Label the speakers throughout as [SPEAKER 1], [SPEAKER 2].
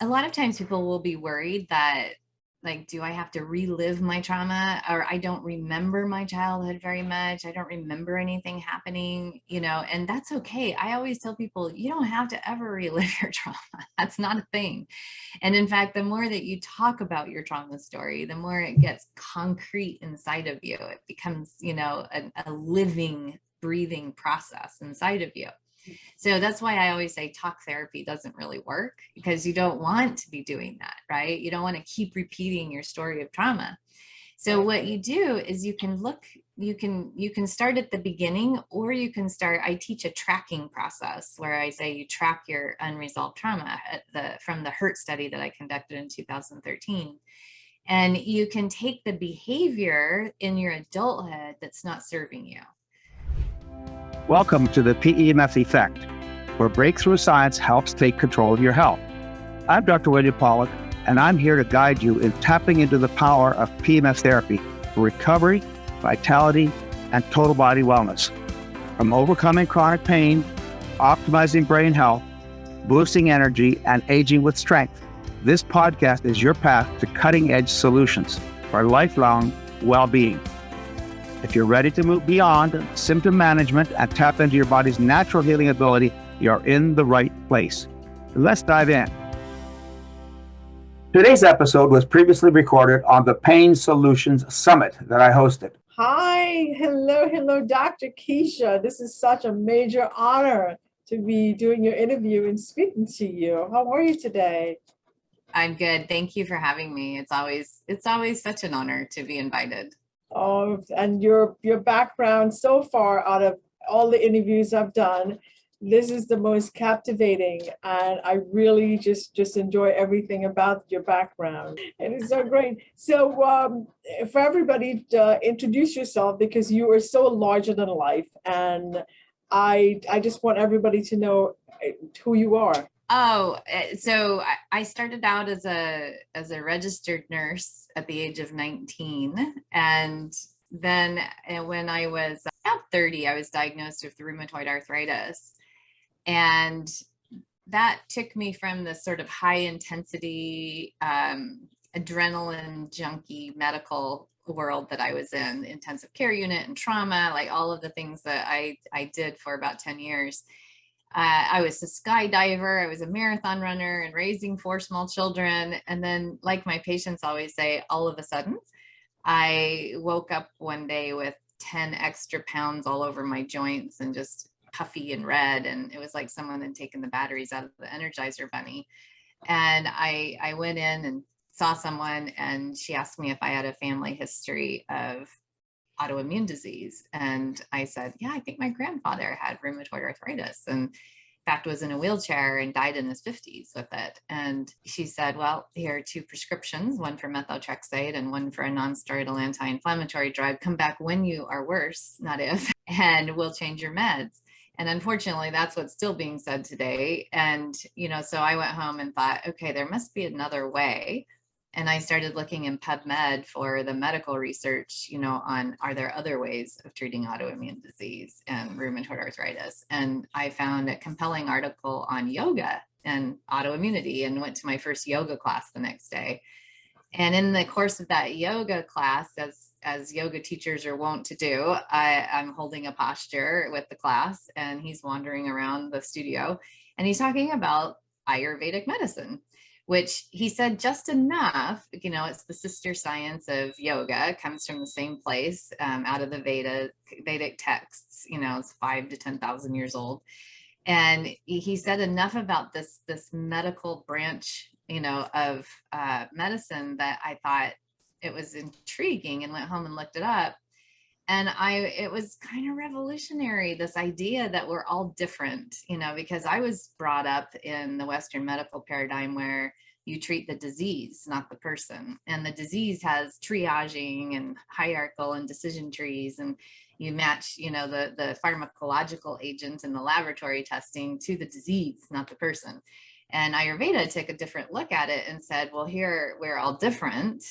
[SPEAKER 1] a lot of times people will be worried that, like, do I have to relive my trauma? Or I don't remember my childhood very much. I don't remember anything happening, and that's okay. I always tell people, you don't have to ever relive your trauma. That's not a thing. And in fact, the more that you talk about your trauma story, the more it gets concrete inside of you. It becomes, a living, breathing process inside of you. So that's why I always say talk therapy doesn't really work, because you don't want to be doing that, right? You don't want to keep repeating your story of trauma. So what you do is you can start at the beginning, or you can start, I teach a tracking process where I say you track your unresolved trauma from the hurt study that I conducted in 2013. And you can take the behavior in your adulthood that's not serving you.
[SPEAKER 2] Welcome to the PEMF Effect, where breakthrough science helps take control of your health. I'm Dr. Pawluk, and I'm here to guide you in tapping into the power of PEMF therapy for recovery, vitality, and total body wellness. From overcoming chronic pain, optimizing brain health, boosting energy, and aging with strength, this podcast is your path to cutting-edge solutions for lifelong well-being. If you're ready to move beyond symptom management and tap into your body's natural healing ability, you're in the right place. Let's dive in. Today's episode was previously recorded on the Pain Solutions Summit that I hosted.
[SPEAKER 3] Hi, hello, Dr. Keesha. This is such a major honor to be doing your interview and speaking to you. How are you today?
[SPEAKER 1] I'm good. Thank you for having me. It's always such an honor to be invited.
[SPEAKER 3] Oh, and your background so far, out of all the interviews I've done, this is the most captivating, and I really just enjoy everything about your background. And it's so great. So for everybody, introduce yourself, because you are so larger than life, and I just want everybody to know who you are.
[SPEAKER 1] Oh, so I started out as a registered nurse at the age of 19. And then when I was about 30, I was diagnosed with rheumatoid arthritis. And that took me from the sort of high intensity, adrenaline junkie medical world that I was in, intensive care unit and trauma, like all of the things that I did for about 10 years. I was a skydiver, I was a marathon runner, and raising 4 small children. And then, like my patients always say, all of a sudden, I woke up one day with 10 extra pounds all over my joints and just puffy and red. And it was like someone had taken the batteries out of the Energizer bunny. And I went in and saw someone, and she asked me if I had a family history of autoimmune disease. And I said, yeah, I think my grandfather had rheumatoid arthritis, and in fact was in a wheelchair and died in his 50s with it. And she said, well, here are 2 prescriptions, one for methotrexate and one for a non-steroidal anti-inflammatory drug. Come back when you are worse, not if, and we'll change your meds. And unfortunately, that's what's still being said today. And, so I went home and thought, okay, there must be another way. And I started looking in PubMed for the medical research, on, are there other ways of treating autoimmune disease and rheumatoid arthritis? And I found a compelling article on yoga and autoimmunity, and went to my first yoga class the next day. And in the course of that yoga class, as yoga teachers are wont to do, I'm holding a posture with the class, and he's wandering around the studio, and he's talking about Ayurvedic medicine, which he said just enough, it's the sister science of yoga, comes from the same place, out of the Vedic texts, it's 5,000 to 10,000 years old. And he said enough about this medical branch, of medicine, that I thought it was intriguing, and went home and looked it up. And it was kind of revolutionary, this idea that we're all different, because I was brought up in the Western medical paradigm where you treat the disease, not the person. And the disease has triaging and hierarchical and decision trees. And you match, the pharmacological agent in the laboratory testing to the disease, not the person. And Ayurveda took a different look at it and said, well, here we're all different.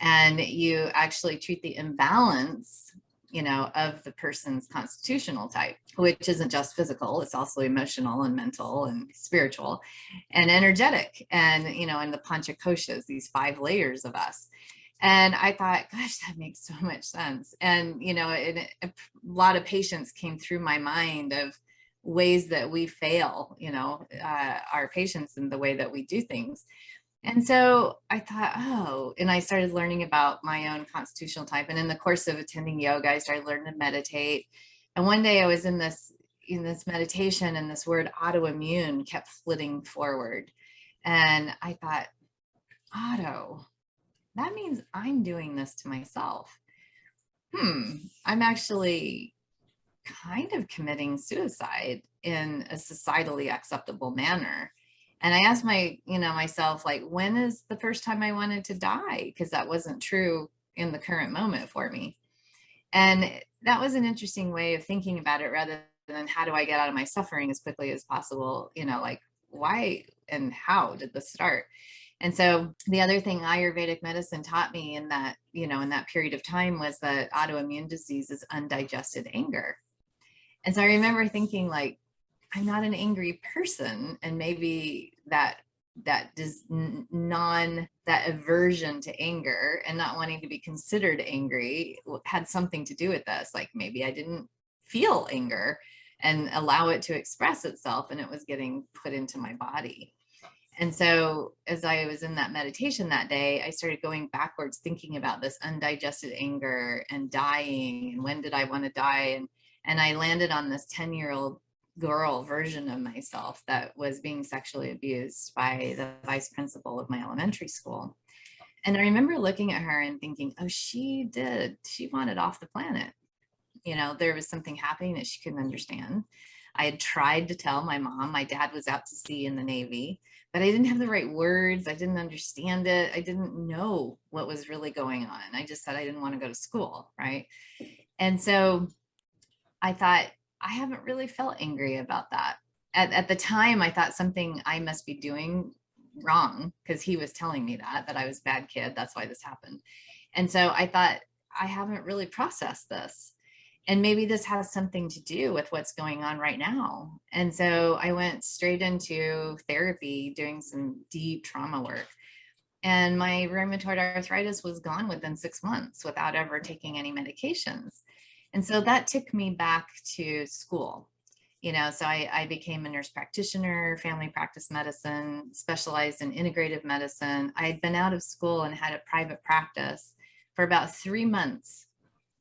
[SPEAKER 1] And you actually treat the imbalance of the person's constitutional type, which isn't just physical, it's also emotional and mental and spiritual and energetic. And, and the panchakoshas, these 5 layers of us. And I thought, gosh, that makes so much sense. And, a lot of patients came through my mind of ways that we fail, our patients in the way that we do things. And so I thought, and I started learning about my own constitutional type. And in the course of attending yoga, I started learning to meditate. And one day I was in this meditation, and this word autoimmune kept flitting forward. And I thought, auto, that means I'm doing this to myself. I'm actually kind of committing suicide in a societally acceptable manner. And I asked myself, like, when is the first time I wanted to die? Because that wasn't true in the current moment for me. And that was an interesting way of thinking about it, rather than how do I get out of my suffering as quickly as possible? Like, why and how did this start? And so the other thing Ayurvedic medicine taught me in that period of time was that autoimmune disease is undigested anger. And so I remember thinking, like, I'm not an angry person, and maybe that aversion to anger and not wanting to be considered angry had something to do with this. Like, maybe I didn't feel anger and allow it to express itself, and it was getting put into my body. And so as I was in that meditation that day, I started going backwards, thinking about this undigested anger and dying, and when did I want to die? And I landed on this 10-year-old girl version of myself that was being sexually abused by the vice principal of my elementary school. And I remember looking at her and thinking, oh, she wanted off the planet. There was something happening that she couldn't understand. I had tried to tell my mom. My dad was out to sea in the Navy, but I didn't have the right words. I didn't understand it. I didn't know what was really going on. I just said I didn't want to go to school, right? And so I thought, I haven't really felt angry about that. At the time, I thought something I must be doing wrong, because he was telling me that I was a bad kid. That's why this happened. And so I thought, I haven't really processed this. And maybe this has something to do with what's going on right now. And so I went straight into therapy, doing some deep trauma work. And my rheumatoid arthritis was gone within 6 months without ever taking any medications. And so that took me back to school. So I became a nurse practitioner, family practice medicine, specialized in integrative medicine. I had been out of school and had a private practice for about 3 months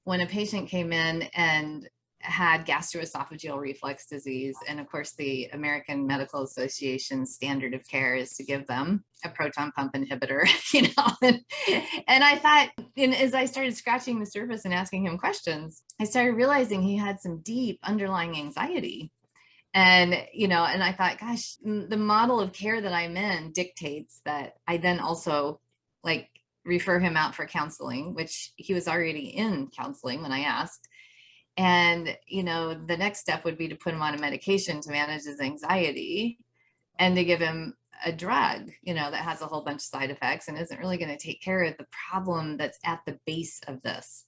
[SPEAKER 1] when a patient came in and had gastroesophageal reflux disease. And of course, the American Medical Association standard of care is to give them a proton pump inhibitor, and I thought, and as I started scratching the surface and asking him questions, I started realizing he had some deep underlying anxiety. And, and I thought, gosh, the model of care that I'm in dictates that I then also refer him out for counseling, which he was already in counseling when I asked. And, the next step would be to put him on a medication to manage his anxiety and to give him a drug, that has a whole bunch of side effects and isn't really going to take care of the problem that's at the base of this.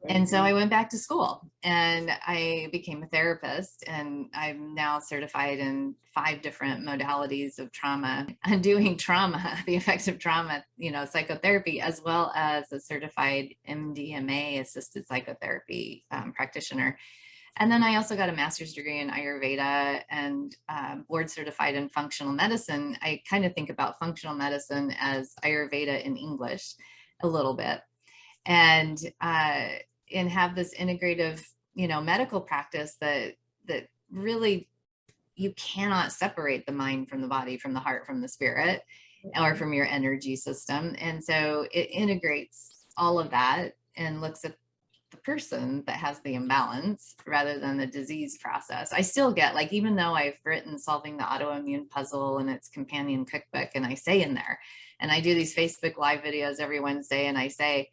[SPEAKER 1] And so I went back to school and I became a therapist, and I'm now certified in 5 different modalities of trauma, undoing trauma, the effects of trauma, psychotherapy, as well as a certified MDMA-assisted psychotherapy practitioner. And then I also got a master's degree in Ayurveda and board certified in functional medicine. I kind of think about functional medicine as Ayurveda in English a little bit. And have this integrative, medical practice that really, you cannot separate the mind from the body, from the heart, from the spirit, or from your energy system. And so it integrates all of that and looks at the person that has the imbalance rather than the disease process. I still get, even though I've written Solving the Autoimmune Puzzle and its companion cookbook, and I say in there, and I do these Facebook Live videos every Wednesday, and I say,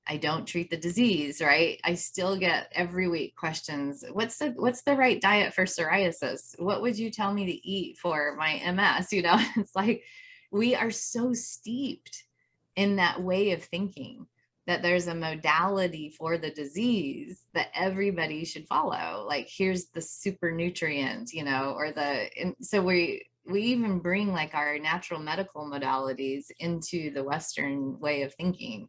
[SPEAKER 1] I don't treat the disease, right? I still get every week questions. What's the right diet for psoriasis? What would you tell me to eat for my MS? It's like, we are so steeped in that way of thinking that there's a modality for the disease that everybody should follow. Like, here's the super nutrient, you know, or so we even bring like our natural medical modalities into the Western way of thinking.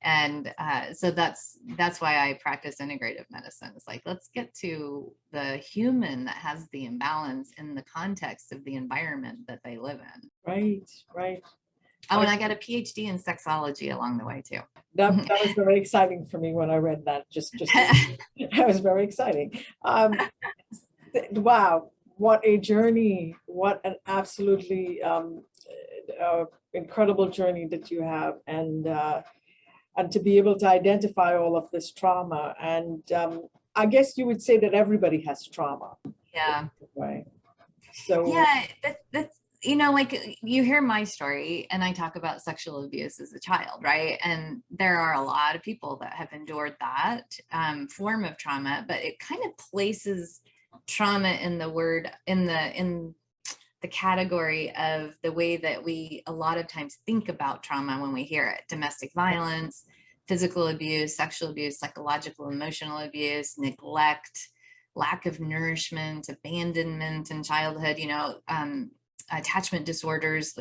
[SPEAKER 1] And so that's why I practice integrative medicine. It's like, let's get to the human that has the imbalance in the context of the environment that they live in.
[SPEAKER 3] Right, right.
[SPEAKER 1] Oh, and I got a PhD in sexology along the way too.
[SPEAKER 3] That was very exciting for me when I read that. That was very exciting. Wow, what a journey! What an absolutely incredible journey that you have, and to be able to identify all of this trauma. And I guess you would say that everybody has trauma.
[SPEAKER 1] Yeah.
[SPEAKER 3] Right. So
[SPEAKER 1] yeah, that's, you know, like, you hear my story and I talk about sexual abuse as a child, right? And there are a lot of people that have endured that form of trauma, but it kind of places trauma in the category of the way that we a lot of times think about trauma when we hear it: domestic violence, physical abuse, sexual abuse, psychological, emotional abuse, neglect, lack of nourishment, abandonment in childhood, you know, attachment disorders,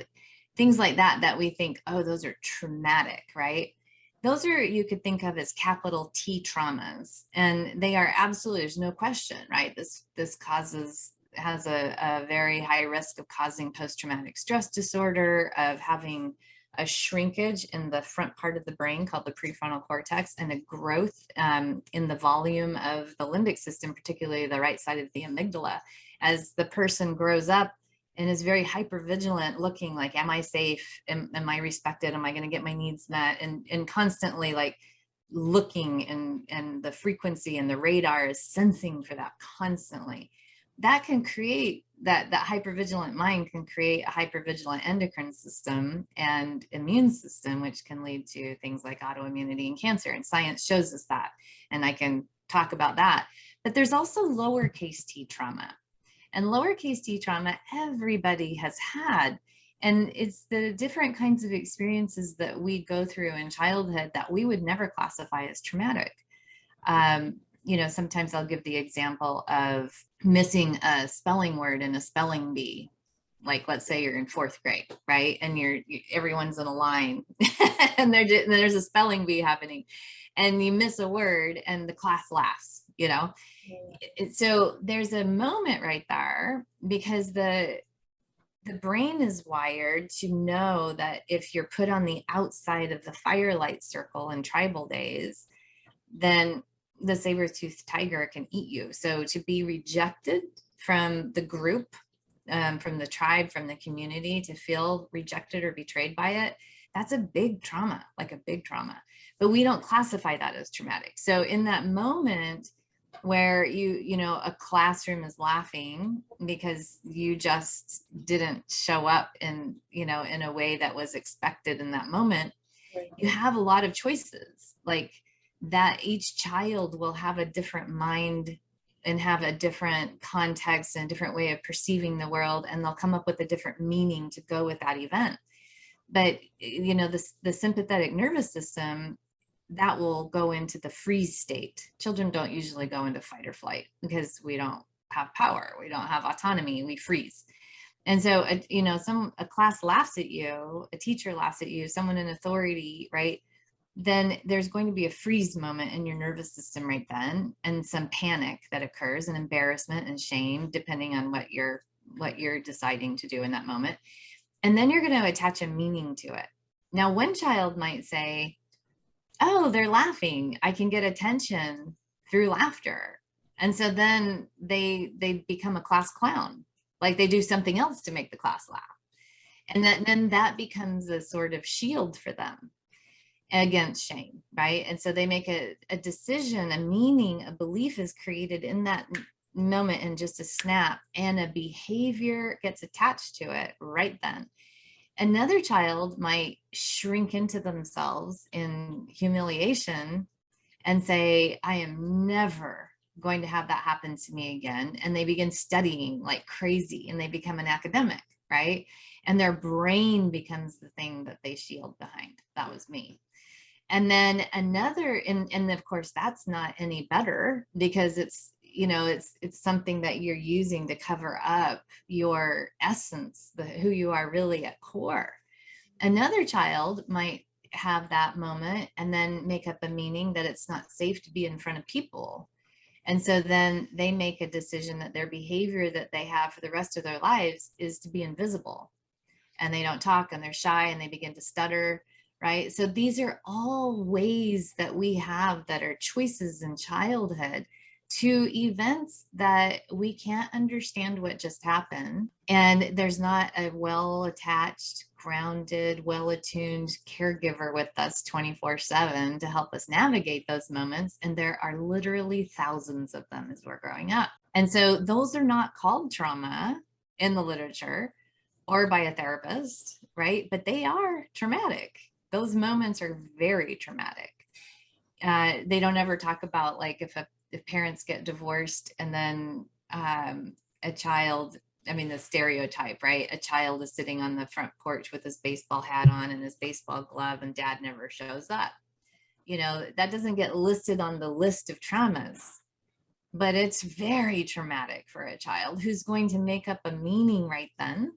[SPEAKER 1] things like that we think, oh, those are traumatic, right? Those are, you could think of as capital T traumas, and they are absolutely, there's no question, right? This has a very high risk of causing post-traumatic stress disorder, of having a shrinkage in the front part of the brain called the prefrontal cortex, and a growth in the volume of the limbic system, particularly the right side of the amygdala. As the person grows up and is very hypervigilant, looking like, am I safe? Am I respected? Am I going to get my needs met? And constantly like looking, and the frequency and the radar is sensing for that constantly. That can create, that hypervigilant mind can create a hypervigilant endocrine system and immune system, which can lead to things like autoimmunity and cancer. And science shows us that. And I can talk about that. But there's also lowercase t trauma. And lowercase t trauma, everybody has had. And it's the different kinds of experiences that we go through in childhood that we would never classify as traumatic. You know, sometimes I'll give the example of missing a spelling word in a spelling bee. Like, let's say you're in 4th grade, right? And everyone's in a line and there's a spelling bee happening, and you miss a word and the class laughs, you know? So there's a moment right there, because the brain is wired to know that if you're put on the outside of the firelight circle in tribal days, then the saber-toothed tiger can eat you. So to be rejected from the group, from the tribe, from the community, to feel rejected or betrayed by it, that's a big trauma, like a big trauma. But we don't classify that as traumatic. So in that moment where you know, a classroom is laughing because you just didn't show up in, you know, in a way that was expected in that moment, you have a lot of choices. Like, that each child will have a different mind and have a different context and a different way of perceiving the world, and they'll come up with a different meaning to go with that event. But, you know, the sympathetic nervous system, that will go into the freeze state. Children don't usually go into fight or flight because we don't have power, we don't have autonomy, we freeze. And so, you know, a class laughs at you, a teacher laughs at you, someone in authority, right? Then there's going to be a freeze moment in your nervous system right then, and some panic that occurs, and embarrassment and shame, depending on what you're deciding to do in that moment. And then you're going to attach a meaning to it. Now, one child might say, oh, they're laughing, I can get attention through laughter. And so then they become a class clown, like they do something else to make the class laugh. And then that becomes a sort of shield for them against shame, right? And so they make a decision, a meaning, a belief is created in that moment in just a snap, and a behavior gets attached to it right then. Another child might shrink into themselves in humiliation and say, I am never going to have that happen to me again. And they begin studying like crazy, and they become an academic, right? And their brain becomes the thing that they shield behind. That was me. And then another, and of course, that's not any better because it's, it's something that you're using to cover up your essence, who you are really at core. Another child might have that moment and then make up a meaning that it's not safe to be in front of people. And so then they make a decision that their behavior that they have for the rest of their lives is to be invisible. And they don't talk and they're shy and they begin to stutter, right? So these are all ways that we have that are choices in childhood to events that we can't understand what just happened. And there's not a well-attached, grounded, well-attuned caregiver with us 24/7 to help us navigate those moments. And there are literally thousands of them as we're growing up. And so those are not called trauma in the literature or by a therapist, right? But they are traumatic. Those moments are very traumatic. They don't ever talk about like if parents get divorced and then a child, the stereotype, right? A child is sitting on the front porch with his baseball hat on and his baseball glove and dad never shows up. That doesn't get listed on the list of traumas, but it's very traumatic for a child who's going to make up a meaning right then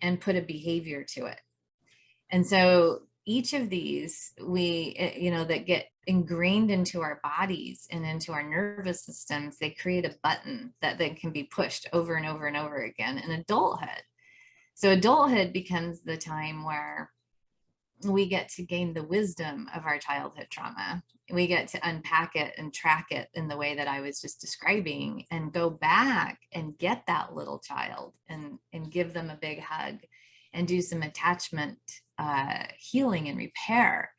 [SPEAKER 1] and put a behavior to it. And so each of these, that get ingrained into our bodies and into our nervous systems, they create a button that then can be pushed over and over and over again in adulthood. So adulthood becomes the time where we get to gain the wisdom of our childhood trauma. We get to unpack it and track it in the way that I was just describing and go back and get that little child and give them a big hug and do some attachment healing and repair,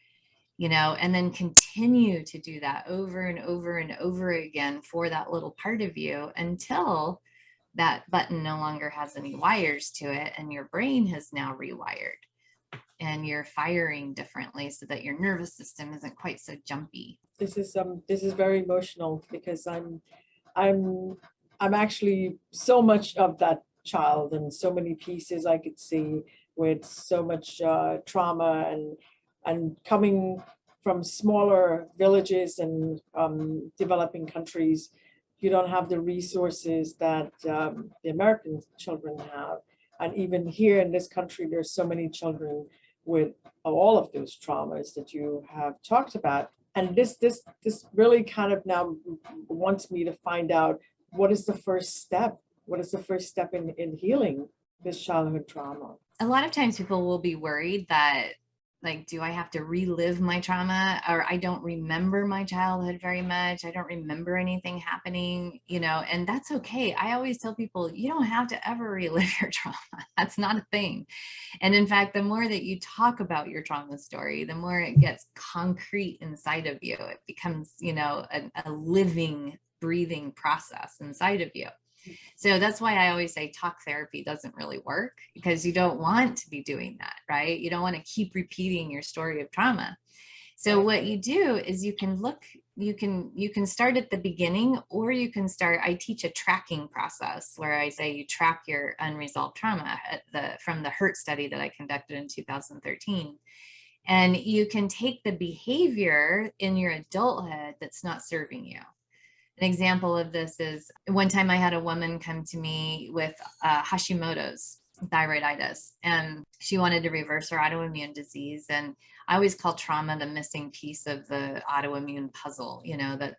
[SPEAKER 1] and then continue to do that over and over and over again for that little part of you until that button no longer has any wires to it and your brain has now rewired and you're firing differently so that your nervous system isn't quite so jumpy.
[SPEAKER 3] This is very emotional because I'm actually so much of that child and so many pieces I could see with so much trauma and coming from smaller villages and developing countries. You don't have the resources that the American children have. And even here in this country, there's so many children with all of those traumas that you have talked about. And this really kind of now wants me to find out what is the first step? What is the first step in healing this childhood trauma?
[SPEAKER 1] A lot of times people will be worried that, like, do I have to relive my trauma? Or I don't remember my childhood very much. I don't remember anything happening, and that's okay. I always tell people, you don't have to ever relive your trauma. That's not a thing. And in fact, the more that you talk about your trauma story, the more it gets concrete inside of you. It becomes, a living, breathing process inside of you. So that's why I always say talk therapy doesn't really work, because you don't want to be doing that, right? You don't want to keep repeating your story of trauma. So what you do is you can start at the beginning, or you can start, I teach a tracking process where I say you track your unresolved trauma from the hurt study that I conducted in 2013. And you can take the behavior in your adulthood that's not serving you. An example of this is one time I had a woman come to me with Hashimoto's thyroiditis, and she wanted to reverse her autoimmune disease. And I always call trauma the missing piece of the autoimmune puzzle, that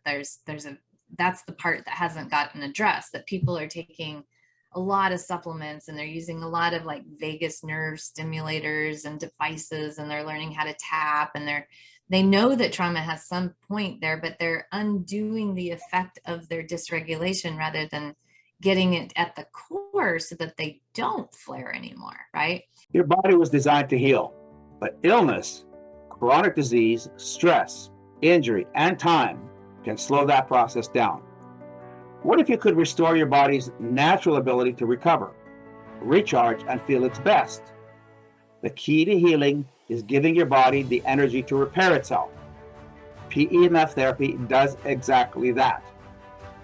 [SPEAKER 1] that's the part that hasn't gotten addressed, that people are taking a lot of supplements and they're using a lot of like vagus nerve stimulators and devices, and they're learning how to tap, and they know that trauma has some point there, but they're undoing the effect of their dysregulation rather than getting it at the core so that they don't flare anymore, right?
[SPEAKER 2] Your body was designed to heal, but illness, chronic disease, stress, injury, and time can slow that process down. What if you could restore your body's natural ability to recover, recharge, and feel its best? The key to healing is giving your body the energy to repair itself. PEMF therapy does exactly that.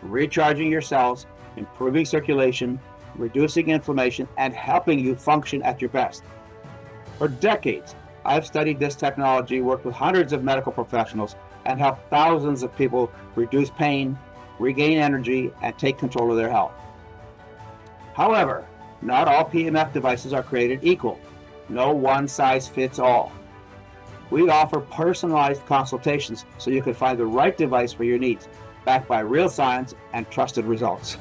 [SPEAKER 2] Recharging your cells, improving circulation, reducing inflammation, and helping you function at your best. For decades, I've studied this technology, worked with hundreds of medical professionals, and helped thousands of people reduce pain, regain energy, and take control of their health. However, not all PEMF devices are created equal. No one size fits all. We offer personalized consultations so you can find the right device for your needs, backed by real science and trusted results.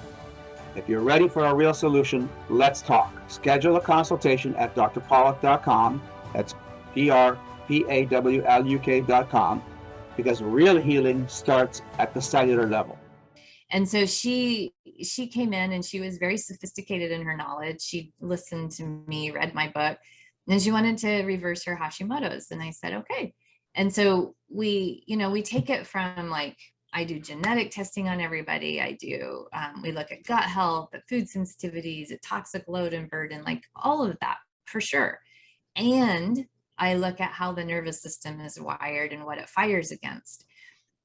[SPEAKER 2] If you're ready for a real solution, let's talk. Schedule a consultation at drpawluk.com. That's PRPAWLUK.com, because real healing starts at the cellular level.
[SPEAKER 1] And so she came in and she was very sophisticated in her knowledge. She listened to me, read my book, and she wanted to reverse her Hashimoto's. And I said, okay. And so we take it from like, I do genetic testing on everybody. We look at gut health, at food sensitivities, at toxic load and burden, like all of that for sure. And I look at how the nervous system is wired and what it fires against.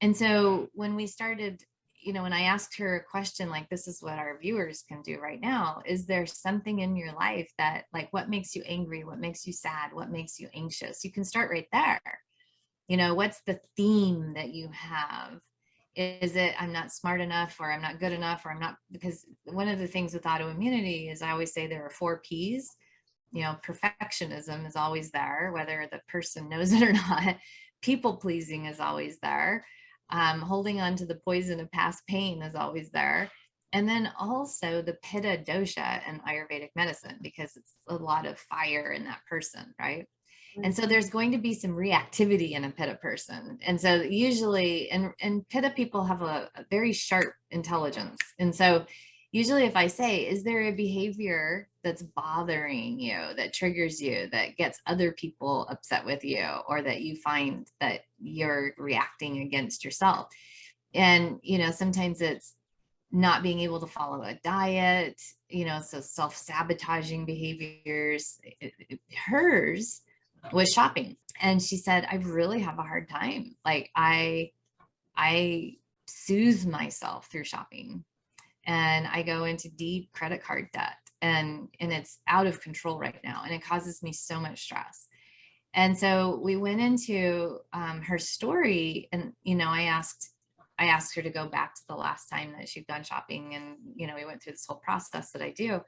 [SPEAKER 1] And so when we started, when I asked her a question, like, this is what our viewers can do right now, is there something in your life that, like, what makes you angry? What makes you sad? What makes you anxious? You can start right there. What's the theme that you have? Is it, I'm not smart enough, or I'm not good enough, or I'm not, because one of the things with autoimmunity is I always say there are 4 Ps. Perfectionism is always there, whether the person knows it or not. People pleasing is always there. Holding on to the poison of past pain is always there. And then also the Pitta dosha in Ayurvedic medicine, because it's a lot of fire in that person, right? And so there's going to be some reactivity in a Pitta person. And so usually, and Pitta people have a very sharp intelligence. And so usually if I say, is there a behavior that's bothering you, that triggers you, that gets other people upset with you, or that you find that you're reacting against yourself? And, sometimes it's not being able to follow a diet, so self-sabotaging behaviors. Hers was shopping. And she said, I really have a hard time. Like I soothe myself through shopping. And I go into deep credit card debt, and it's out of control right now. And it causes me so much stress. And so we went into her story, and, I asked her to go back to the last time that she'd gone shopping. And, we went through this whole process that I do.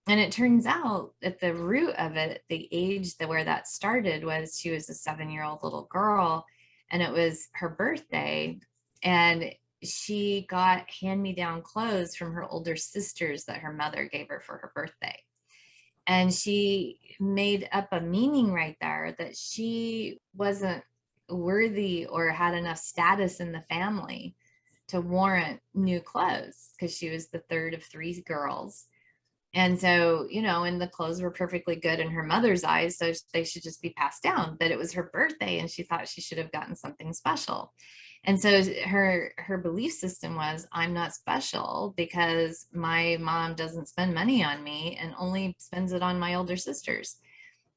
[SPEAKER 1] And it turns out that the root of it, the age where that started, was she was a 7-year-old little girl, and it was her birthday. And she got hand-me-down clothes from her older sisters that her mother gave her for her birthday. And she made up a meaning right there that she wasn't worthy or had enough status in the family to warrant new clothes, because she was the third of 3 girls. And so, and the clothes were perfectly good in her mother's eyes, so they should just be passed down. But it was her birthday, and she thought she should have gotten something special. And so her belief system was, I'm not special because my mom doesn't spend money on me and only spends it on my older sisters.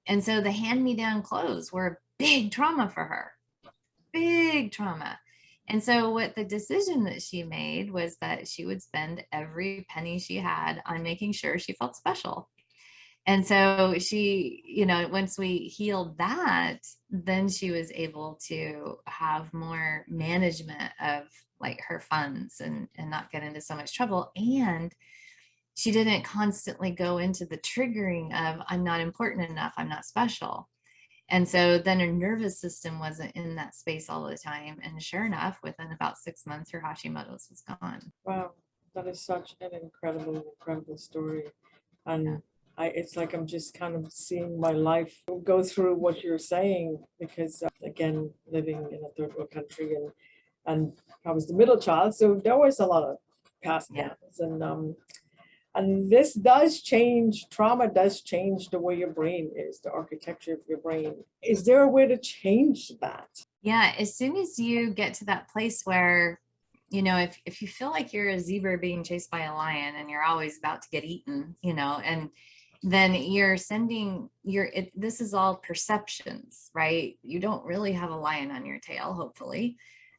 [SPEAKER 1] And so the hand-me-down clothes were a big trauma for her, big trauma. And so what the decision that she made was that she would spend every penny she had on making sure she felt special. And so she, once we healed that, then she was able to have more management of like her funds and not get into so much trouble. And she didn't constantly go into the triggering of, I'm not important enough, I'm not special. And so then her nervous system wasn't in that space all the time. And sure enough, within about 6 months, her Hashimoto's was gone.
[SPEAKER 3] Wow, that is such an incredible story. And it's like I'm just kind of seeing my life go through what you're saying, because again, living in a third world country, and I was the middle child, so there was a lot of past downs, and this does change, trauma does change the way your brain is, the architecture of your brain. Is there a way to change that?
[SPEAKER 1] Yeah, as soon as you get to that place where, if you feel like you're a zebra being chased by a lion and you're always about to get eaten, and then you're sending this is all perceptions, right? You don't really have a lion on your tail, hopefully,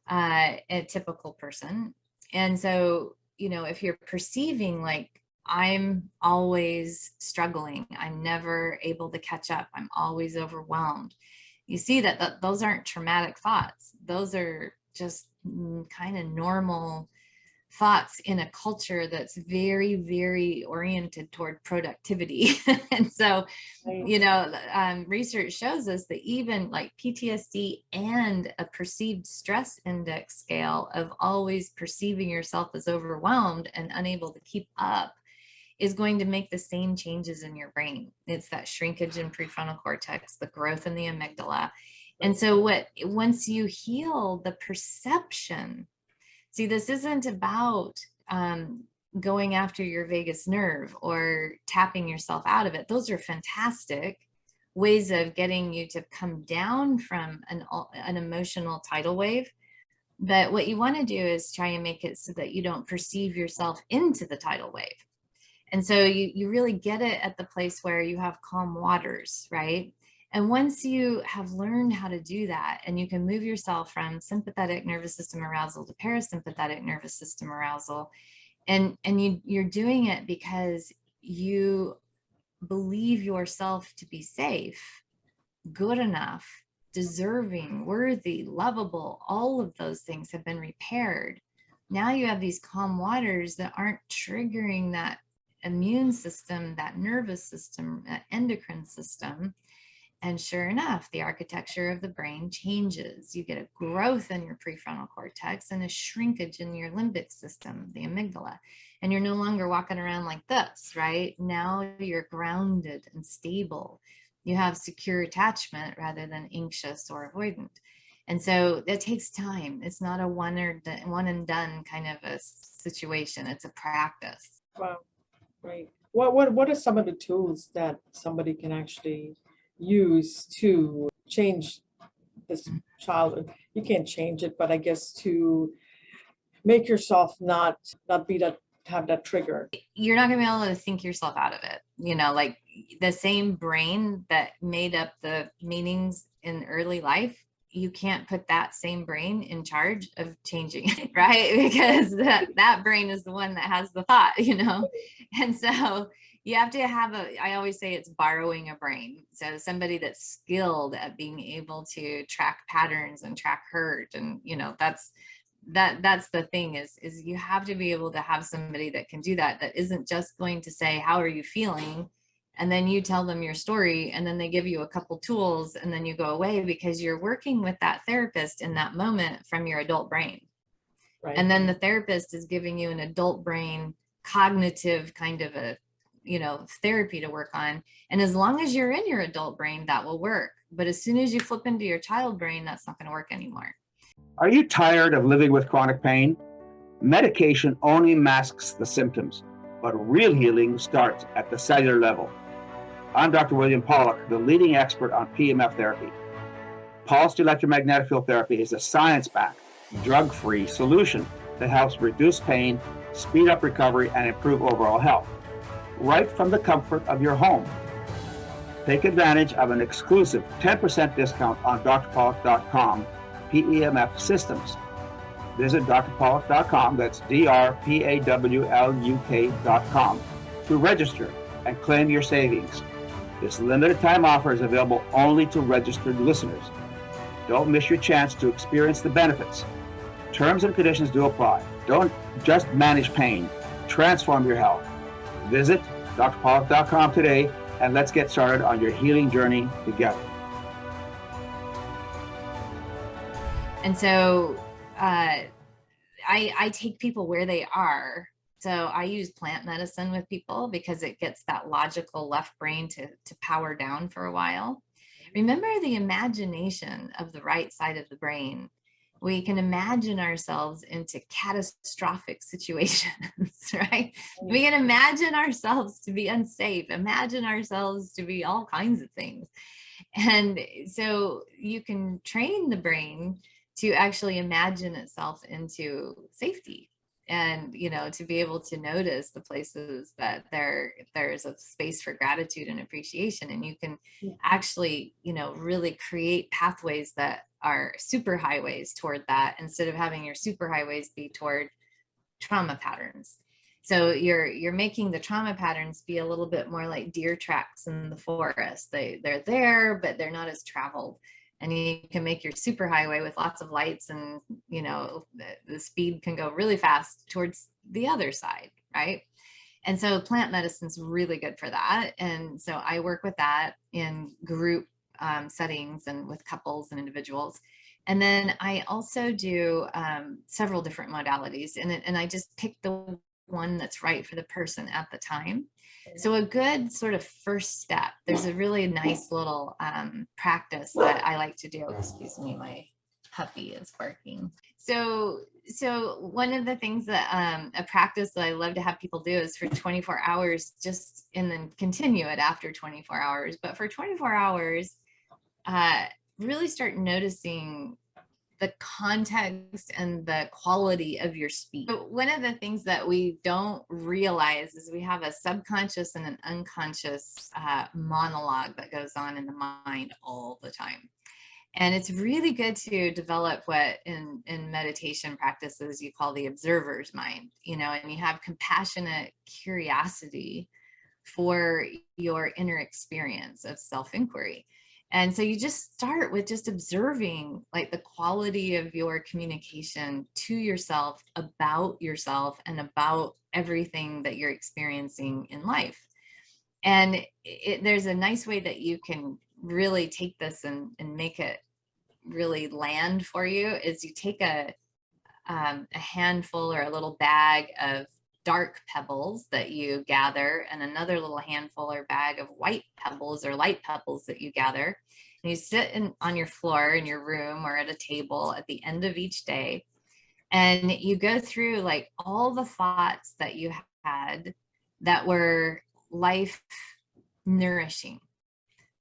[SPEAKER 1] a typical person. And so, if you're perceiving like, I'm always struggling. I'm never able to catch up. I'm always overwhelmed. You see that those aren't traumatic thoughts. Those are just kind of normal thoughts in a culture that's very, very oriented toward productivity. And so, research shows us that even like PTSD and a perceived stress index scale of always perceiving yourself as overwhelmed and unable to keep up is going to make the same changes in your brain. It's that shrinkage in prefrontal cortex, the growth in the amygdala. And so once you heal the perception, see, this isn't about going after your vagus nerve or tapping yourself out of it. Those are fantastic ways of getting you to come down from an emotional tidal wave. But what you want to do is try and make it so that you don't perceive yourself into the tidal wave. And so you really get it at the place where you have calm waters, right? And once you have learned how to do that, and you can move yourself from sympathetic nervous system arousal to parasympathetic nervous system arousal, and you're doing it because you believe yourself to be safe, good enough, deserving, worthy, lovable, all of those things have been repaired. Now you have these calm waters that aren't triggering that immune system, that nervous system, that endocrine system. And sure enough, the architecture of the brain changes. You get a growth in your prefrontal cortex and a shrinkage in your limbic system, the amygdala. And you're no longer walking around like this, right? Now you're grounded and stable. You have secure attachment rather than anxious or avoidant. And so it takes time. It's not a one and done kind of a situation. It's a practice.
[SPEAKER 3] Wow, great. What are some of the tools that somebody can actually use to change this childhood? You can't change it, but I guess to make yourself not be that, have that trigger.
[SPEAKER 1] You're not going to be able to think yourself out of it. Like the same brain that made up the meanings in early life, you can't put that same brain in charge of changing it, right? Because that brain is the one that has the thought, And so you have to have I always say it's borrowing a brain. So somebody that's skilled at being able to track patterns and track hurt. And, that's the thing is you have to be able to have somebody that can do that isn't just going to say, how are you feeling? And then you tell them your story and then they give you a couple tools and then you go away, because you're working with that therapist in that moment from your adult brain. Right. And then the therapist is giving you an adult brain cognitive kind of a therapy to work on. And as long as you're in your adult brain, that will work. But as soon as you flip into your child brain, that's not going to work anymore.
[SPEAKER 2] Are you tired of living with chronic pain? Medication only masks the symptoms, but real healing starts at the cellular level. I'm Dr. William Pawluk, the leading expert on PEMF therapy. Pulsed electromagnetic field therapy is a science-backed, drug-free solution that helps reduce pain, speed up recovery, and improve overall health, right from the comfort of your home. Take advantage of an exclusive 10% discount on drpawluk.com PEMF systems. Visit drpawluk.com, that's drpawluk.com, to register and claim your savings. This limited time offer is available only to registered listeners. Don't miss your chance to experience the benefits. Terms and conditions do apply. Don't just manage pain, transform your health. Visit drpawluk.com today and let's get started on your healing journey together.
[SPEAKER 1] And so I take people where they are. So I use plant medicine with people because it gets that logical left brain to power down for a while. Remember the imagination of the right side of the brain. We can imagine ourselves into catastrophic situations, right? We can imagine ourselves to be unsafe, imagine ourselves to be all kinds of things. And so you can train the brain to actually imagine itself into safety and, to be able to notice the places that there's a space for gratitude and appreciation. And you can actually, really create pathways that are super highways toward that instead of having your super highways be toward trauma patterns. So you're making the trauma patterns be a little bit more like deer tracks in the forest. They're there, but they're not as traveled. And you can make your superhighway with lots of lights, and you know the speed can go really fast towards the other side, right? And so plant medicine's really good for that. And so I work with that in group settings and with couples and individuals. And then I also do several different modalities, and I just pick the one that's right for the person at the time. So a good sort of first step, there's a really nice little practice that I like to do. Excuse me, my puppy is barking. So one of the things that a practice that I love to have people do is for 24 hours, just and then continue it after 24 hours. But for 24 hours, really start noticing the context and the quality of your speech. So one of the things that we don't realize is we have a subconscious and an unconscious monologue that goes on in the mind all the time. And it's really good to develop what in meditation practices you call the observer's mind, you know, and you have compassionate curiosity for your inner experience of self-inquiry. And so you just start with just observing like the quality of your communication to yourself and about everything that you're experiencing in life. And there's a nice way that you can really take this and make it really land for you is you take a handful or a little bag of dark pebbles that you gather and another little handful or bag of white pebbles or light pebbles that you gather. And you sit on your floor in your room or at a table at the end of each day. And you go through like all the thoughts that you had that were life nourishing,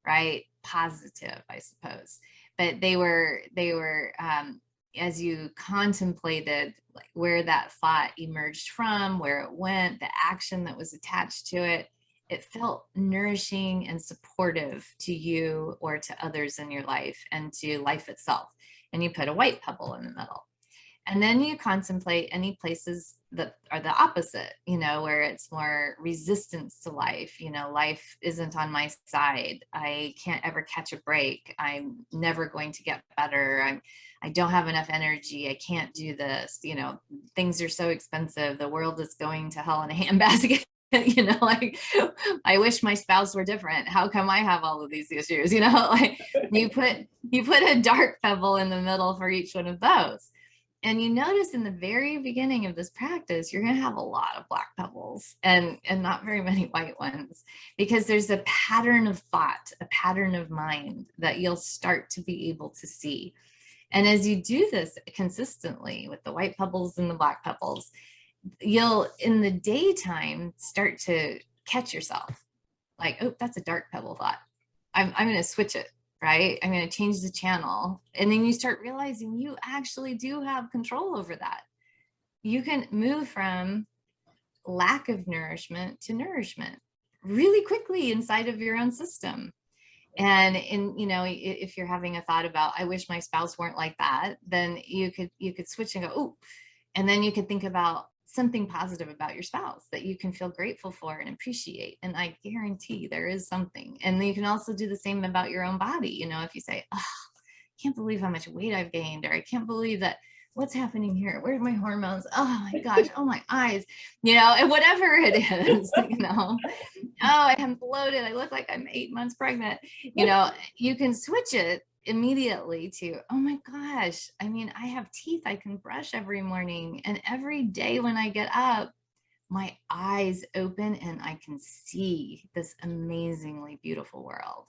[SPEAKER 1] right? Positive, I suppose. But they were as you contemplated like where that thought emerged from, where it went, the action that was attached to it, it felt nourishing and supportive to you or to others in your life and to life itself. And you put a white pebble in the middle. And then you contemplate any places that are the opposite, you know, where it's more resistance to life. You know, life isn't on my side. I can't ever catch a break. I'm never going to get better. I don't have enough energy. I can't do this. You know, things are so expensive. The world is going to hell in a handbasket. You know, like I wish my spouse were different. How come I have all of these issues? You know, like you put a dark pebble in the middle for each one of those. And you notice in the very beginning of this practice, you're going to have a lot of black pebbles and not very many white ones, because there's a pattern of thought, a pattern of mind that you'll start to be able to see. And as you do this consistently with the white pebbles and the black pebbles, you'll in the daytime start to catch yourself like, oh, that's a dark pebble thought. I'm going to switch it. Right? I'm going to change the channel. And then you start realizing you actually do have control over that. You can move from lack of nourishment to nourishment really quickly inside of your own system. And you know, if you're having a thought about, I wish my spouse weren't like that, then you could switch and go, oh, and then you could think about something positive about your spouse that you can feel grateful for and appreciate. And I guarantee there is something. And you can also do the same about your own body. You know, if you say, oh, I can't believe how much weight I've gained, or I can't believe that what's happening here? Where's my hormones? Oh my gosh. Oh my eyes, you know, and whatever it is, you know, oh, I am bloated. I look like I'm 8 months pregnant. You know, you can switch it immediately to, oh my gosh, I mean, I have teeth I can brush every morning, and every day when I get up, my eyes open and I can see this amazingly beautiful world.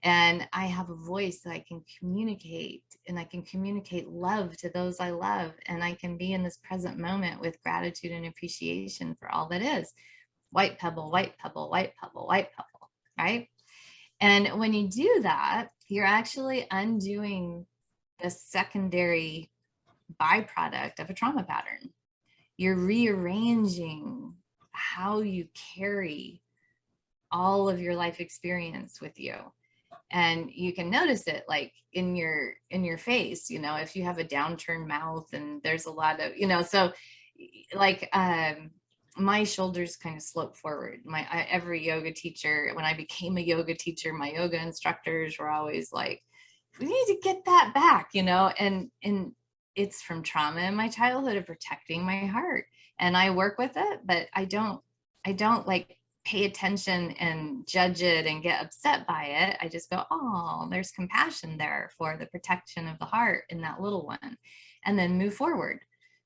[SPEAKER 1] And I have a voice that I can communicate, and I can communicate love to those I love. And I can be in this present moment with gratitude and appreciation for all that is. White pebble, white pebble, white pebble, white pebble, right? And when you do that, you're actually undoing the secondary byproduct of a trauma pattern. You're rearranging how you carry all of your life experience with you. And you can notice it like in your face, you know, if you have a downturned mouth and there's a lot of, you know, so like my shoulders kind of slope forward. Every yoga teacher, when I became a yoga teacher, my yoga instructors were always like, we need to get that back, and it's from trauma in my childhood of protecting my heart. And I work with it, but I don't like pay attention and judge it and get upset by it. I just go, oh, there's compassion there for the protection of the heart in that little one, and then move forward,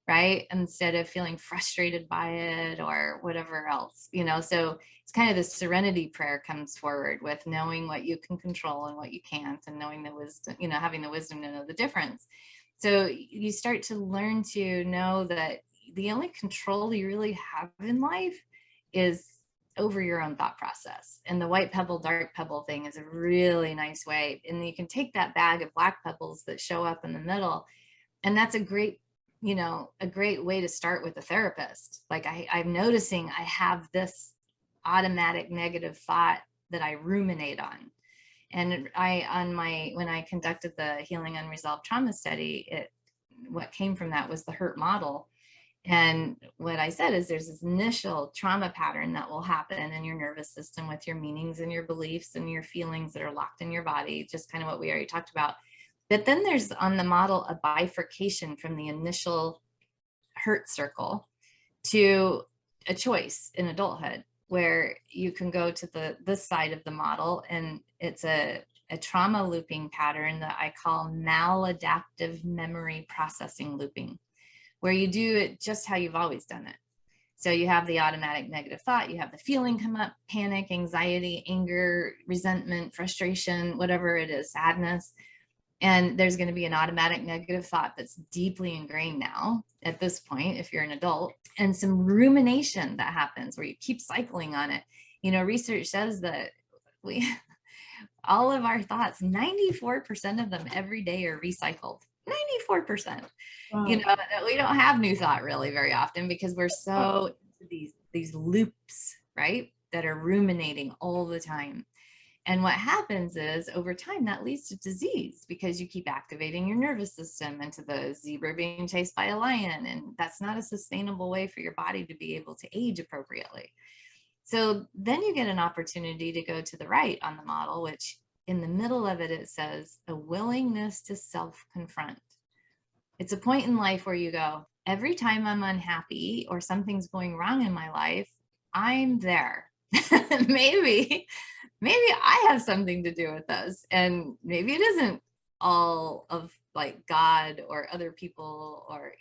[SPEAKER 1] right? Instead of feeling frustrated by it or whatever else, so it's kind of the serenity prayer comes forward with knowing what you can control and what you can't, and knowing the wisdom, having the wisdom to know the difference. So you start to learn to know that the only control you really have in life is over your own thought process. And the white pebble, dark pebble thing is a really nice way. And you can take that bag of black pebbles that show up in the middle. And that's a great way to start with a therapist. Like I'm noticing I have this automatic negative thought that I ruminate on. And when I conducted the Healing Unresolved Trauma study, what came from that was the hurt model. And what I said is there's this initial trauma pattern that will happen in your nervous system with your meanings and your beliefs and your feelings that are locked in your body, just kind of what we already talked about. But then there's on the model a bifurcation from the initial hurt circle to a choice in adulthood, where you can go to this side of the model, and it's a trauma looping pattern that I call maladaptive memory processing looping, where you do it just how you've always done it. So you have the automatic negative thought, you have the feeling come up, panic, anxiety, anger, resentment, frustration, whatever it is, sadness. And there's going to be an automatic negative thought that's deeply ingrained now at this point, if you're an adult, and some rumination that happens where you keep cycling on it. Research says that all of our thoughts, 94% of them every day are recycled. 94%.
[SPEAKER 3] Wow.
[SPEAKER 1] We don't have new thought really very often because we're so into these loops, right, that are ruminating all the time. And what happens is over time that leads to disease because you keep activating your nervous system into the zebra being chased by a lion. And that's not a sustainable way for your body to be able to age appropriately. So then you get an opportunity to go to the right on the model, which in the middle of it, it says a willingness to self-confront. It's a point in life where you go, every time I'm unhappy or something's going wrong in my life, I'm there. maybe I have something to do with this. And maybe it isn't all of like God or other people or,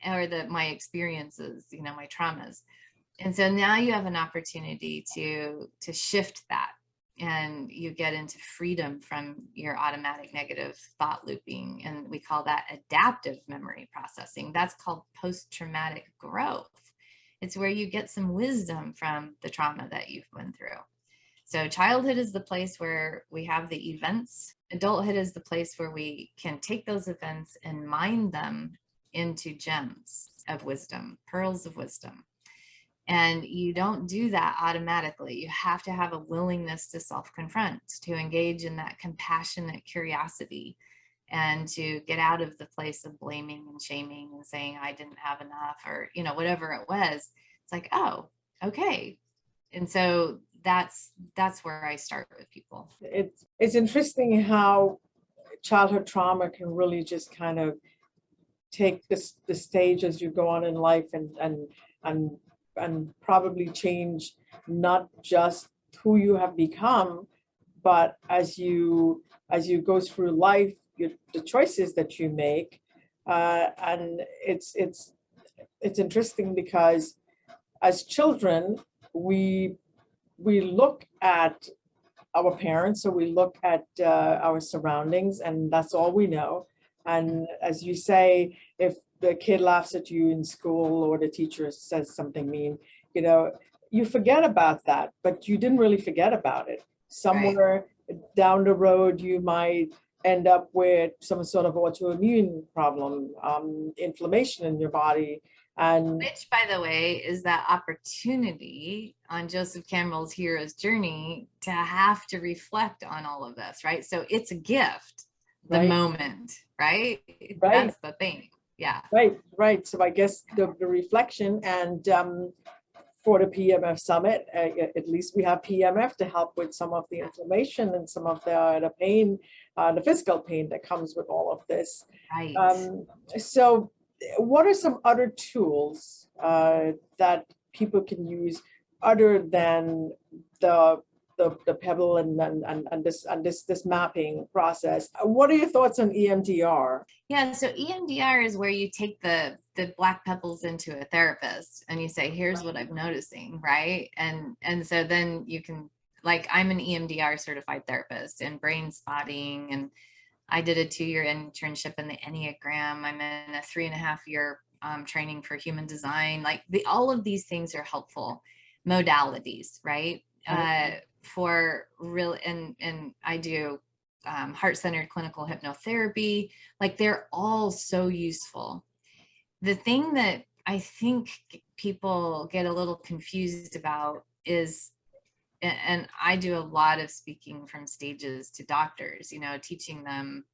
[SPEAKER 1] or my experiences, my traumas. And so now you have an opportunity to shift that, and you get into freedom from your automatic negative thought looping. And we call that adaptive memory processing. That's called post-traumatic growth. It's where you get some wisdom from the trauma that you've been through. So childhood is the place where we have the events. Adulthood is the place where we can take those events and mine them into gems of wisdom, pearls of wisdom. And you don't do that automatically. You have to have a willingness to self-confront, to engage in that compassionate curiosity, and to get out of the place of blaming and shaming and saying, I didn't have enough, or, whatever it was. It's like, oh, okay. And so that's where I start with people.
[SPEAKER 3] It's interesting how childhood trauma can really just kind of take the stage as you go on in life and probably change not just who you have become, but as you go through life, the choices that you make. And it's interesting because as children, we look at our parents, or we look at our surroundings, and that's all we know. And as you say, if the kid laughs at you in school or the teacher says something mean, you forget about that, but you didn't really forget about it. Somewhere down the road, you might end up with some sort of autoimmune problem, inflammation in your body. And
[SPEAKER 1] which, by the way, is that opportunity on Joseph Campbell's hero's journey to have to reflect on all of this, right? So it's a gift, the moment, right? That's the thing. Yeah.
[SPEAKER 3] Right. So I guess the reflection and for the PEMF summit, at least we have PEMF to help with some of the inflammation and some of the pain, the physical pain that comes with all of this.
[SPEAKER 1] Right.
[SPEAKER 3] So what are some other tools that people can use other than the pebble and this mapping process? What are your thoughts on EMDR?
[SPEAKER 1] Yeah, so EMDR is where you take the black pebbles into a therapist and you say, here's what I'm noticing, right? And so then you can, like, I'm an EMDR certified therapist in brain spotting, and I did a 2-year internship in the Enneagram. I'm in a 3.5-year training for human design. Like, all of these things are helpful modalities, right? For real, and I do heart-centered clinical hypnotherapy. Like, they're all so useful. The thing that I think people get a little confused about is, and I do a lot of speaking from stages to doctors, teaching them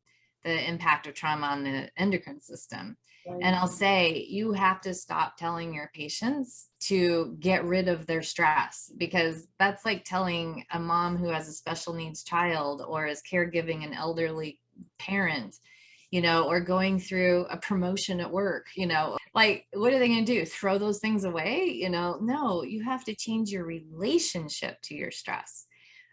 [SPEAKER 1] the impact of trauma on the endocrine system. And I'll say, you have to stop telling your patients to get rid of their stress, because that's like telling a mom who has a special needs child or is caregiving an elderly parent, or going through a promotion at work, like, what are they going to do? Throw those things away? No, you have to change your relationship to your stress.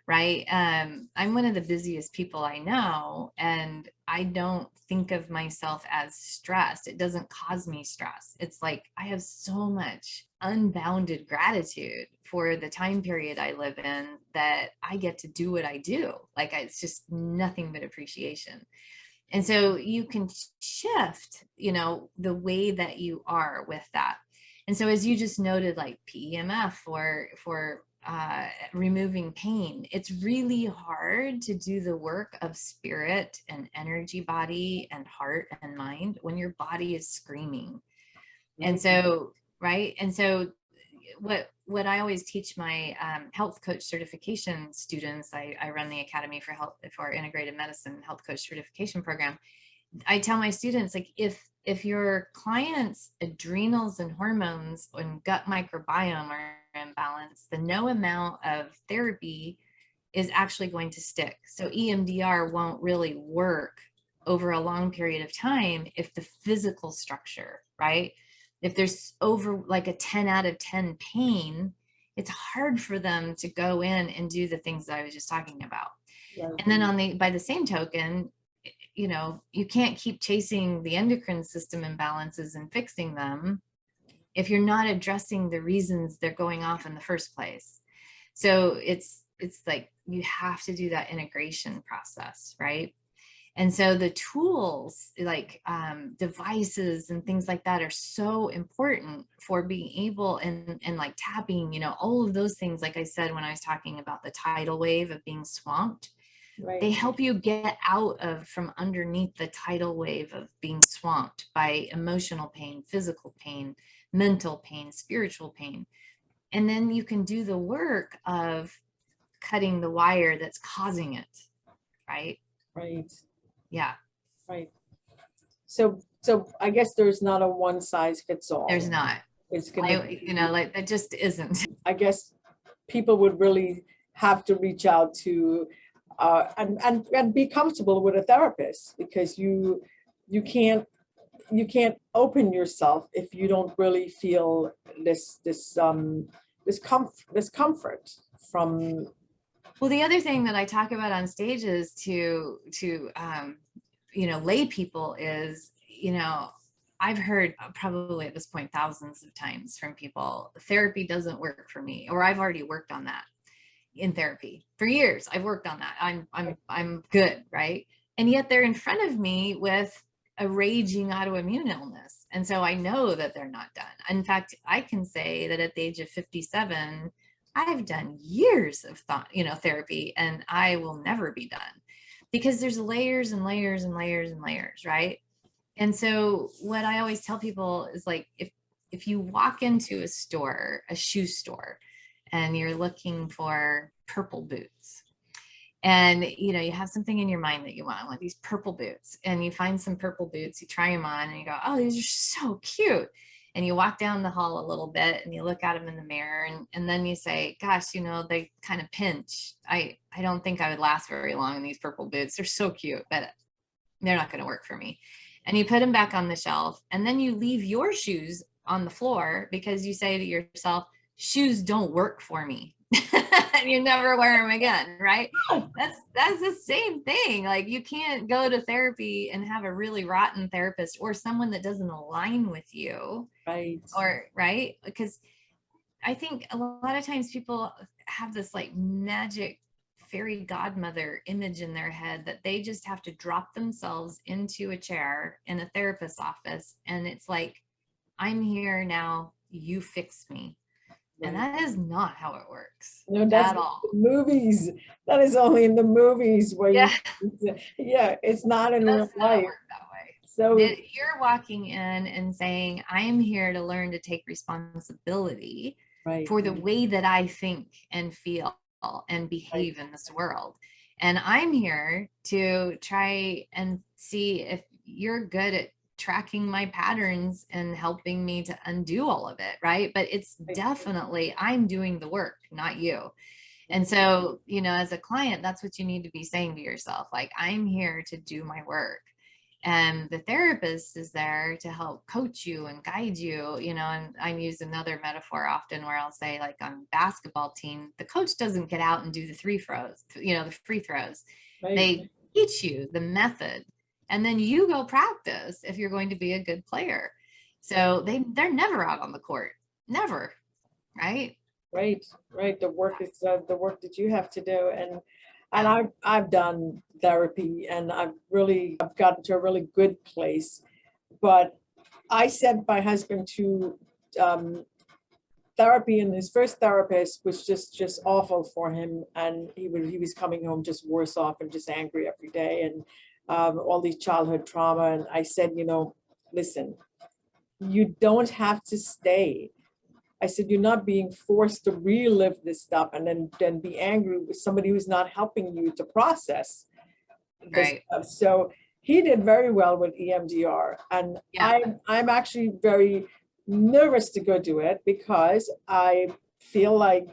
[SPEAKER 1] Right. I'm one of the busiest people I know, and I don't think of myself as stressed. It doesn't cause me stress. It's like, I have so much unbounded gratitude for the time period I live in, that I get to do what I do. Like, it's just nothing but appreciation. And so you can shift, the way that you are with that. And so, as you just noted, like PEMF for removing pain, it's really hard to do the work of spirit and energy body and heart and mind when your body is screaming. And so, right. And so what I always teach my health coach certification students, I run the Academy for Integrative Medicine Health Coach Certification Program. I tell my students, like, if your client's adrenals and hormones and gut microbiome are imbalanced, then no amount of therapy is actually going to stick. So EMDR won't really work over a long period of time if the physical structure, right? If there's over like a 10 out of 10 pain, it's hard for them to go in and do the things that I was just talking about. And then by the same token, you can't keep chasing the endocrine system imbalances and fixing them if you're not addressing the reasons they're going off in the first place. So it's like, you have to do that integration process, right? And so the tools like devices and things like that are so important for being able, and like tapping, all of those things. Like I said, when I was talking about the tidal wave of being swamped, they help you get out of from underneath the tidal wave of being swamped by emotional pain, physical pain, mental pain, spiritual pain. And then you can do the work of cutting the wire that's causing it, right?
[SPEAKER 3] Right.
[SPEAKER 1] Yeah.
[SPEAKER 3] Right. So I guess there's not a one size fits all.
[SPEAKER 1] There's not.
[SPEAKER 3] It's gonna,
[SPEAKER 1] like, that just isn't.
[SPEAKER 3] I guess people would really have to reach out to and be comfortable with a therapist, because you can't open yourself if you don't really feel this comfort from.
[SPEAKER 1] Well, the other thing that I talk about on stages to lay people is, I've heard probably at this point thousands of times from people, therapy doesn't work for me, or I've already worked on that in therapy for years. I've worked on that. I'm good, right? And yet they're in front of me with a raging autoimmune illness, and so I know that they're not done. In fact, I can say that at the age of 57, I've done years of therapy, and I will never be done, because there's layers and layers and layers and layers, right? And so what I always tell people is, like, if you walk into a store, a shoe store, and you're looking for purple boots, And, you know, you have something in your mind that you want, like these purple boots, and you find some purple boots, you try them on and you go, oh, these are so cute. And you walk down the hall a little bit and you look at them in the mirror, and then you say, gosh, you know, they kind of pinch. I don't think I would last very long in these purple boots. They're so cute, but they're not going to work for me. And you put them back on the shelf, and then you leave your shoes on the floor because you say to yourself, shoes don't work for me. And you never wear them again, right? That's the same thing. Like, you can't go to therapy and have a really rotten therapist or someone that doesn't align with you.
[SPEAKER 3] Right.
[SPEAKER 1] Or, right? Because I think a lot of times people have this like magic fairy godmother image in their head that they just have to drop themselves into a chair in a therapist's office. And it's like, I'm here now, you fix me. And that is not how it works.
[SPEAKER 3] No, that's
[SPEAKER 1] at all.
[SPEAKER 3] The movies. That is only in the movies where
[SPEAKER 1] Yeah.
[SPEAKER 3] Yeah, it's not in real
[SPEAKER 1] Does not
[SPEAKER 3] life.
[SPEAKER 1] work that way.
[SPEAKER 3] So
[SPEAKER 1] You're walking in and saying, I am here to learn to take responsibility
[SPEAKER 3] right.
[SPEAKER 1] for the way that I think and feel and behave in this world. And I'm here to try and see if you're good at tracking my patterns and helping me to undo all of it, right? But it's definitely, I'm doing the work, not you. And so, you know, as a client, that's what you need to be saying to yourself, like, I'm here to do my work. And the therapist is there to help coach you and guide you, you know. And I use another metaphor often where I'll say, like, on basketball team, the coach doesn't get out and do the free throws, you know, the free throws.
[SPEAKER 3] Right.
[SPEAKER 1] They teach you the method, and then you go practice if you're going to be a good player. So they're never out on the court, never, right?
[SPEAKER 3] Right. The work is the work that you have to do, and I've done therapy, and I've gotten to a really good place. But I sent my husband to therapy, and his first therapist was just awful for him, and he was coming home just worse off and just angry every day, and all these childhood trauma. And I said, you know, listen, you don't have to stay. I said, you're not being forced to relive this stuff and then be angry with somebody who's not helping you to process this stuff. So he did very well with EMDR. And I'm actually very nervous to go do it because I feel like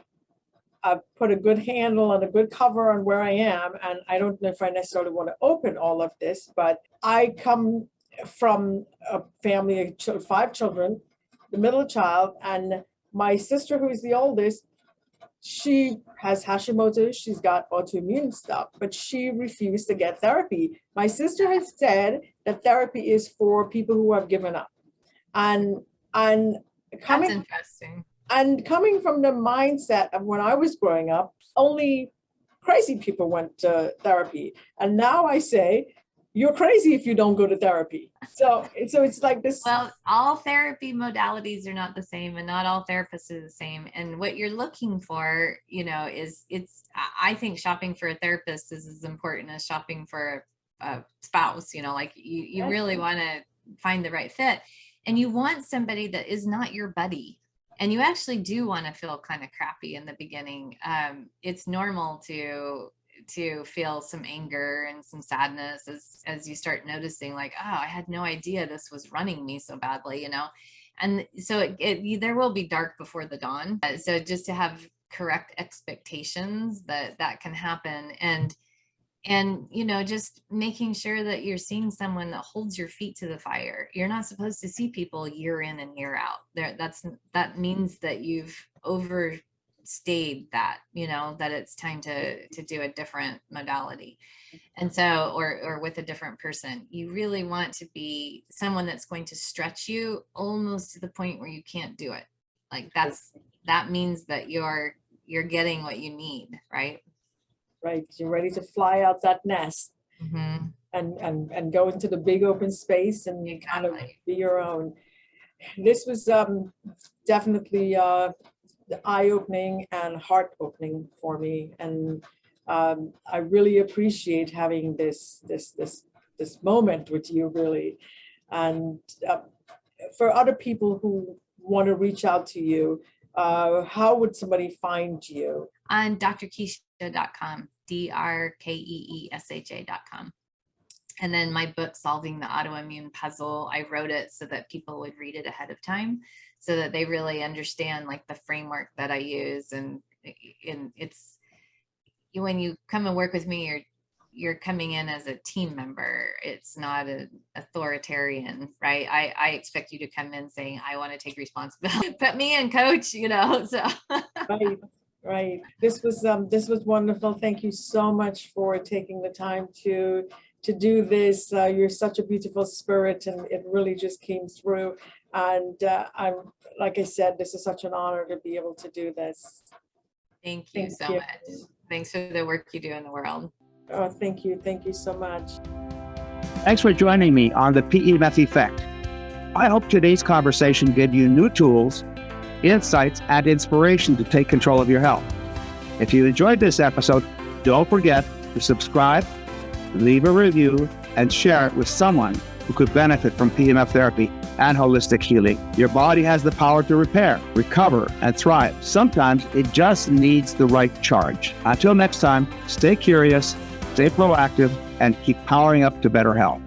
[SPEAKER 3] I've put a good handle and a good cover on where I am. And I don't know if I necessarily want to open all of this, but I come from a family of 5 children, the middle child, and my sister, who is the oldest, she has Hashimoto's, she's got autoimmune stuff, but she refused to get therapy. My sister has said that therapy is for people who have given up. And coming,
[SPEAKER 1] that's interesting.
[SPEAKER 3] And coming from the mindset of when I was growing up, only crazy people went to therapy. And now I say, you're crazy if you don't go to therapy. So it's like this.
[SPEAKER 1] Well, all therapy modalities are not the same, and not all therapists are the same. And what you're looking for, you know, I think shopping for a therapist is as important as shopping for a spouse, you know, like you really want to find the right fit, and you want somebody that is not your buddy. And you actually do want to feel kind of crappy in the beginning. It's normal to feel some anger and some sadness as you start noticing, like, oh, I had no idea this was running me so badly, you know. And so there will be dark before the dawn. So just to have correct expectations that can happen, and you know, just making sure that you're seeing someone that holds your feet to the fire. You're not supposed to see people year in and year out. That means that you've overstayed that, you know, that it's time to do a different modality. And so, or with a different person. You really want to be someone that's going to stretch you almost to the point where you can't do it. Like that means that you're getting what you need, right?
[SPEAKER 3] Right, you're ready to fly out that nest,
[SPEAKER 1] mm-hmm.
[SPEAKER 3] and go into the big open space and kind of be your own. This was definitely eye-opening and heart-opening for me, and I really appreciate having this moment with you, really. And for other people who want to reach out to you, how would somebody find you?
[SPEAKER 1] On drkeesha.com, drkeesha.com. And then my book, Solving the Autoimmune Puzzle, I wrote it so that people would read it ahead of time so that they really understand like the framework that I use. And it's, when you come and work with me, you're coming in as a team member. It's not an authoritarian, right? I expect you to come in saying, I want to take responsibility. Put me in, coach, so.
[SPEAKER 3] Right. This was wonderful. Thank you so much for taking the time to do this. You're such a beautiful spirit, and it really just came through. And I'm, like I said, this is such an honor to be able to do this.
[SPEAKER 1] Thank you so much. Thanks for the work you do in the world.
[SPEAKER 3] Oh, thank you. Thank you so much.
[SPEAKER 2] Thanks for joining me on the PEMF Effect. I hope today's conversation gave you new tools, insights, and inspiration to take control of your health. If you enjoyed this episode, don't forget to subscribe, leave a review, and share it with someone who could benefit from PEMF therapy and holistic healing. Your body has the power to repair, recover, and thrive. Sometimes it just needs the right charge. Until next time, stay curious, stay proactive, and keep powering up to better health.